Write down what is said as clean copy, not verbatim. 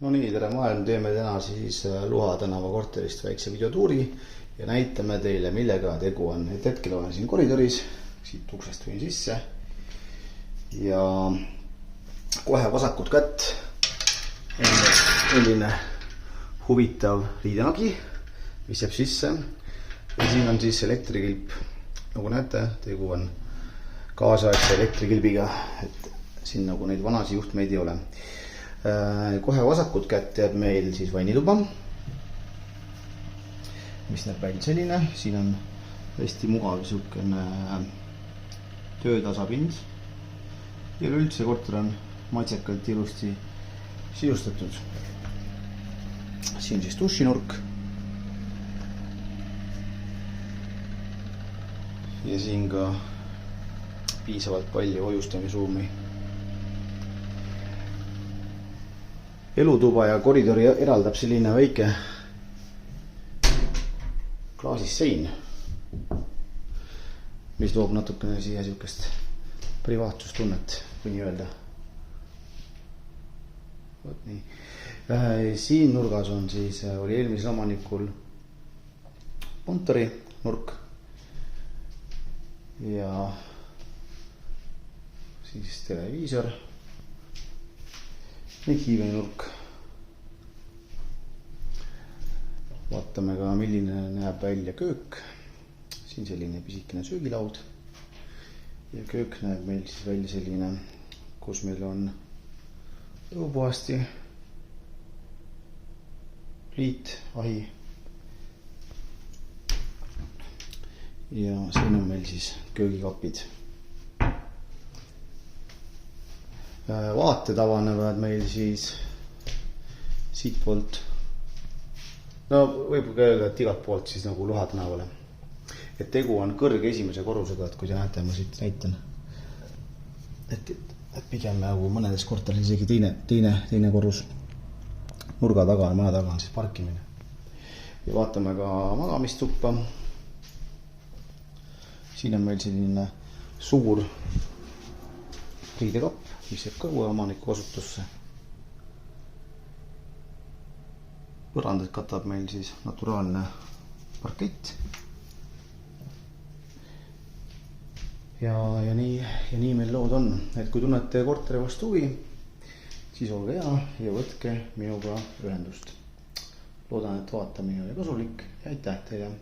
No nii, tere maailm, teeme täna siis Luha tänava korterist väikse videotuuri ja näitame teile, millega tegu on. Et hetkel olen siin koridoris, siit uksest võin sisse ja kohe vasakut kätt selline huvitav riidenagi, mis jääb sisse ja siin on siis elektrikilp. Nagu näete, tegu on kaasaegse elektrikilbiga, et siin nagu neid vanasi juhtmeid ei ole. Kohe vasakut kätt jääb meil siis vannituba, mis näeb välja selline. Siin on hästi mugav siukene töötasapind ja üldse korter on maitsekalt ilusti sisustatud. Siin siis dušinurk ja siin ka piisavalt palju hoiustamisruumi. Elutuba ja koridori eraldab selline väike klaasist sein, mis toob natukene siia siukest privaatsustunnet, kui nii öelda. Võt nii. Siin nurgas on siis, oli eelmisel omanikul kontori nurk ja siis televiisor ja kiiveni nurk. Vaatame ka, milline näeb välja köök. Siin selline pisikene söögilaud ja köök näeb meil siis välja selline, kus meil on õupuhasti, pliit, ahi ja siin on meil siis köögikapid. Vaated avanevad meil siis siit poolt, no võib ka öelda, et igalt poolt siis nagu Luha tänavale. Et tegu on kõrge esimese korrusega, et kui te näete, ma siit näitan, et pigem nagu mõnedes korteris isegi teine korrus. Nurga taga, maja taga on siis parkimine. Ja vaatame ka magamistuppa. Siin on meil selline suur riidekapp, mis jääb ka uue omaniku kasutusse. Põrandat katab meil siis naturaalne parkett. Ja nii meil lood on. Et kui tunnete korteri vastu huvi, siis olge hea ja võtke minuga ühendust. Loodan, et vaatamine oli kasulik ja aitäh teile!